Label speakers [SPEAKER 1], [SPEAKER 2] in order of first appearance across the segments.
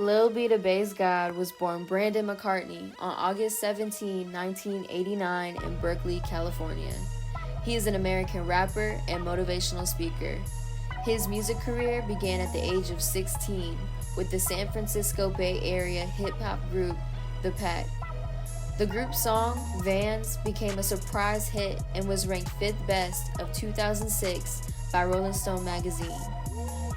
[SPEAKER 1] Lil B the Bass God was born Brandon McCartney on August 17, 1989 in Berkeley, California. He is an American rapper and motivational speaker. His music career began at the age of 16 with the San Francisco Bay Area hip-hop group The Pack. The group's song, Vans, became a surprise hit and was ranked 5th best of 2006 by Rolling Stone magazine.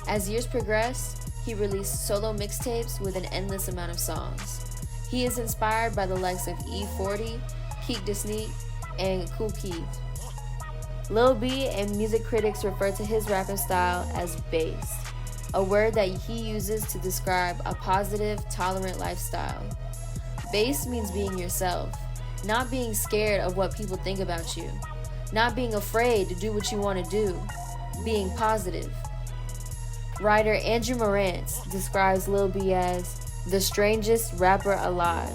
[SPEAKER 1] As years progressed, he released solo mixtapes with an endless amount of songs. He is inspired by the likes of E40, Keek Da Sneak, and Kool Keith. Lil B and music critics refer to his rapping style as bass, a word that he uses to describe a positive, tolerant lifestyle. Bass means being yourself, not being scared of what people think about you, not being afraid to do what you want to do, being positive. Writer Andrew Morantz describes Lil B as the strangest rapper alive.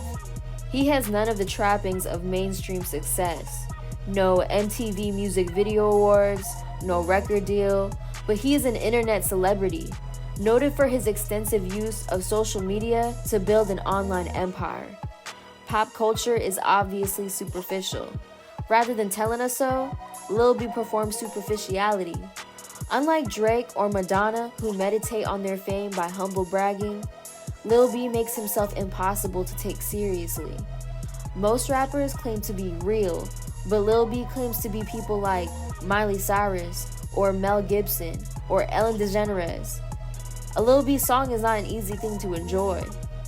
[SPEAKER 1] He has none of the trappings of mainstream success. No MTV Music Video Awards, no record deal, but he is an internet celebrity, noted for his extensive use of social media to build an online empire. Pop culture is obviously superficial. Rather than telling us so, Lil B performs superficiality. Unlike Drake or Madonna, who meditate on their fame by humble bragging, Lil B makes himself impossible to take seriously. Most rappers claim to be real, but Lil B claims to be people like Miley Cyrus or Mel Gibson or Ellen DeGeneres. A Lil B song is not an easy thing to enjoy.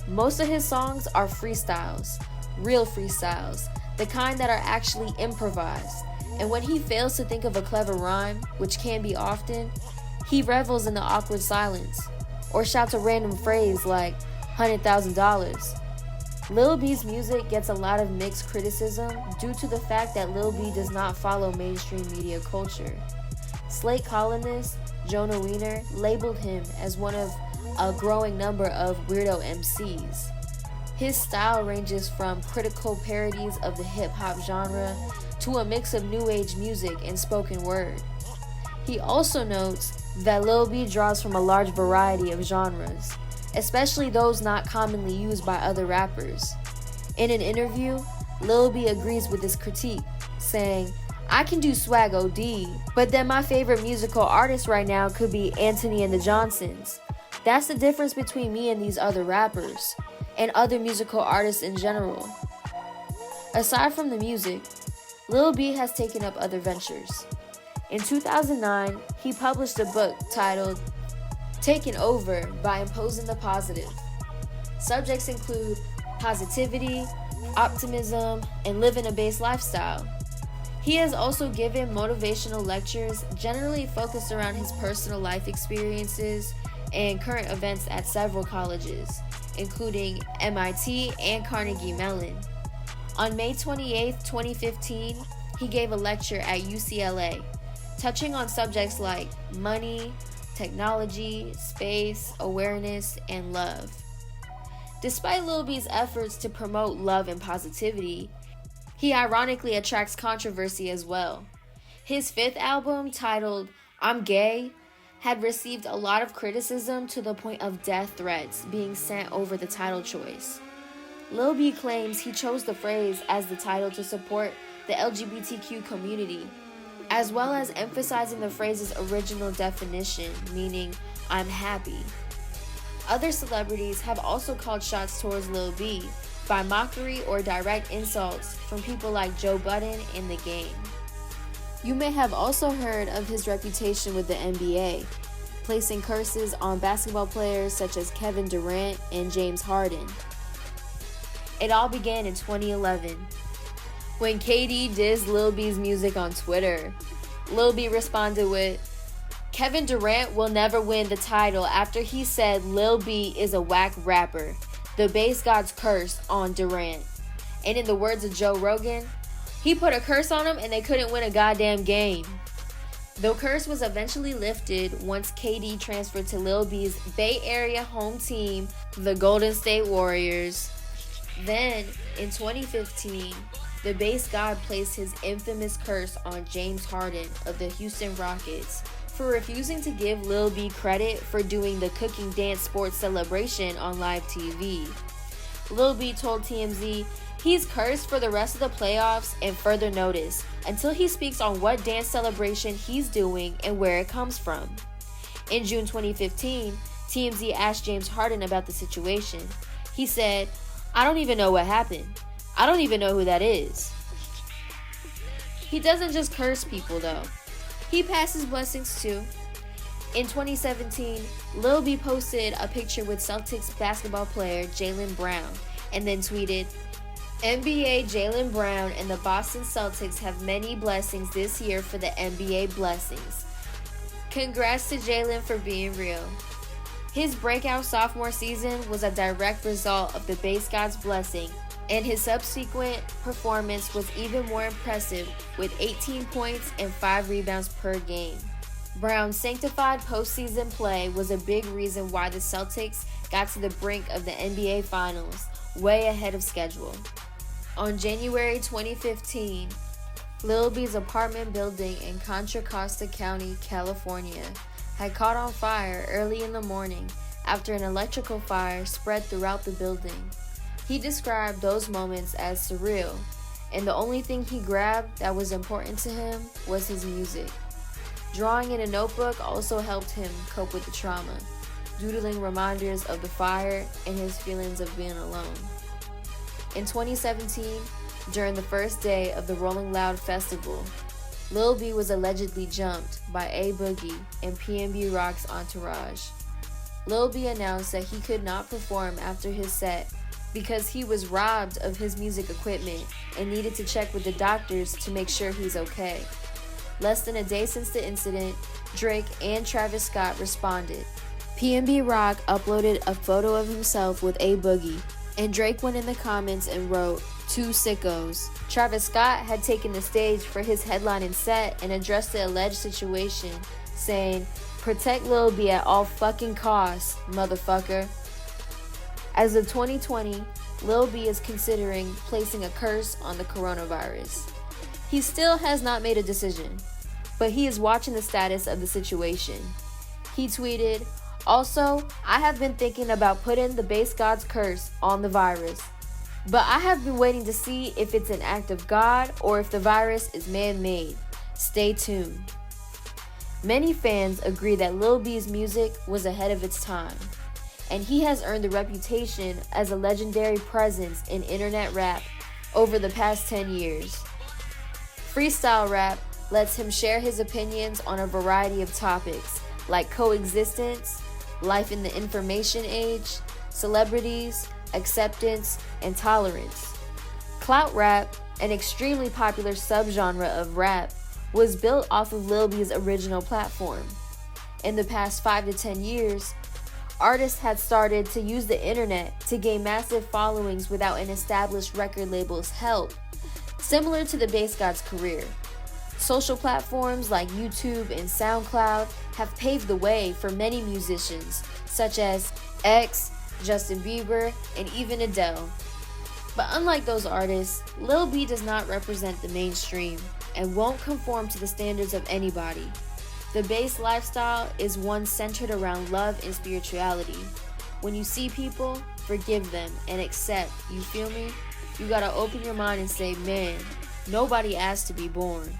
[SPEAKER 1] Most of his songs are freestyles, real freestyles, the kind that are actually improvised. And when he fails to think of a clever rhyme, which can be often, he revels in the awkward silence, or shouts a random phrase like $100,000. Lil B's music gets a lot of mixed criticism due to the fact that Lil B does not follow mainstream media culture. Slate columnist Jonah Wiener labeled him as one of a growing number of weirdo MCs. His style ranges from critical parodies of the hip-hop genre to a mix of new age music and spoken word. He also notes that Lil B draws from a large variety of genres, especially those not commonly used by other rappers. In an interview, Lil B agrees with this critique, saying, "I can do swag OD, but then my favorite musical artist right now could be Anthony and the Johnsons. That's the difference between me and these other rappers, and other musical artists in general." Aside from the music, Lil B has taken up other ventures. In 2009, he published a book titled Taken Over by Imposing the Positive. Subjects include positivity, optimism, and living a base lifestyle. He has also given motivational lectures generally focused around his personal life experiences and current events at several colleges, including MIT and Carnegie Mellon. On May 28, 2015, he gave a lecture at UCLA, touching on subjects like money, technology, space, awareness, and love. Despite Lil B's efforts to promote love and positivity, he ironically attracts controversy as well. His 5th album, titled I'm Gay, had received a lot of criticism to the point of death threats being sent over the title choice. Lil B claims he chose the phrase as the title to support the LGBTQ community, as well as emphasizing the phrase's original definition, meaning, I'm happy. Other celebrities have also called shots towards Lil B by mockery or direct insults from people like Joe Budden and The Game. You may have also heard of his reputation with the NBA, placing curses on basketball players such as Kevin Durant and James Harden. It all began in 2011, when KD dissed Lil B's music on Twitter. Lil B responded with, "Kevin Durant will never win the title after he said Lil B is a whack rapper. The bass god's curse on Durant." And in the words of Joe Rogan, he put a curse on him and they couldn't win a goddamn game. The curse was eventually lifted once KD transferred to Lil B's Bay Area home team, the Golden State Warriors. Then, in 2015, the bass god placed his infamous curse on James Harden of the Houston Rockets for refusing to give Lil B credit for doing the cooking dance sports celebration on live TV. Lil B told TMZ he's cursed for the rest of the playoffs and further notice until he speaks on what dance celebration he's doing and where it comes from. In June 2015, TMZ asked James Harden about the situation. He said, "I don't even know what happened. I don't even know who that is." He doesn't just curse people though. He passes blessings too. In 2017, Lil B posted a picture with Celtics basketball player Jaylen Brown and then tweeted, "NBA Jaylen Brown and the Boston Celtics have many blessings this year for the NBA blessings. Congrats to Jaylen for being real." His breakout sophomore season was a direct result of the Base God's blessing, and his subsequent performance was even more impressive with 18 points and 5 rebounds per game. Brown's sanctified postseason play was a big reason why the Celtics got to the brink of the NBA Finals, way ahead of schedule. On January 2015, Lil B's apartment building in Contra Costa County, California, had caught on fire early in the morning after an electrical fire spread throughout the building. He described those moments as surreal, and the only thing he grabbed that was important to him was his music. Drawing in a notebook also helped him cope with the trauma, doodling reminders of the fire and his feelings of being alone. In 2017, during the first day of the Rolling Loud Festival, Lil B was allegedly jumped by A Boogie and PNB Rock's entourage. Lil B announced that he could not perform after his set because he was robbed of his music equipment and needed to check with the doctors to make sure he's okay. Less than a day since the incident, Drake and Travis Scott responded. PNB Rock uploaded a photo of himself with A Boogie, and Drake went in the comments and wrote, "Two sickos." Travis Scott had taken the stage for his headlining set and addressed the alleged situation, saying, "Protect Lil B at all fucking costs, motherfucker." As of 2020, Lil B is considering placing a curse on the coronavirus. He still has not made a decision, but he is watching the status of the situation. He tweeted, "Also, I have been thinking about putting the Base God's curse on the virus, but I have been waiting to see if it's an act of God or if the virus is man-made. Stay tuned." Many fans agree that Lil B's music was ahead of its time, and he has earned the reputation as a legendary presence in internet rap over the past 10 years. Freestyle rap lets him share his opinions on a variety of topics like coexistence, life in the information age, celebrities, acceptance, and tolerance. Clout rap, an extremely popular subgenre of rap, was built off of Lil B's original platform. In the past 5 to 10 years, artists had started to use the internet to gain massive followings without an established record label's help, similar to the Base God's career. Social platforms like YouTube and SoundCloud have paved the way for many musicians, such as X, Justin Bieber, and even Adele. But unlike those artists, Lil B does not represent the mainstream and won't conform to the standards of anybody. The Base lifestyle is one centered around love and spirituality. When you see people, forgive them and accept, you feel me? You gotta open your mind and say, man, nobody asked to be born.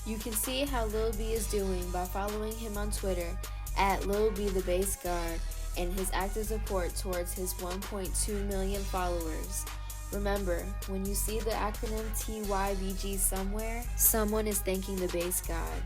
[SPEAKER 1] You can see how Lil B is doing by following him on Twitter at Lil B the Base God and his active support towards his 1.2 million followers. Remember, when you see the acronym TYBG somewhere, someone is thanking the Base God.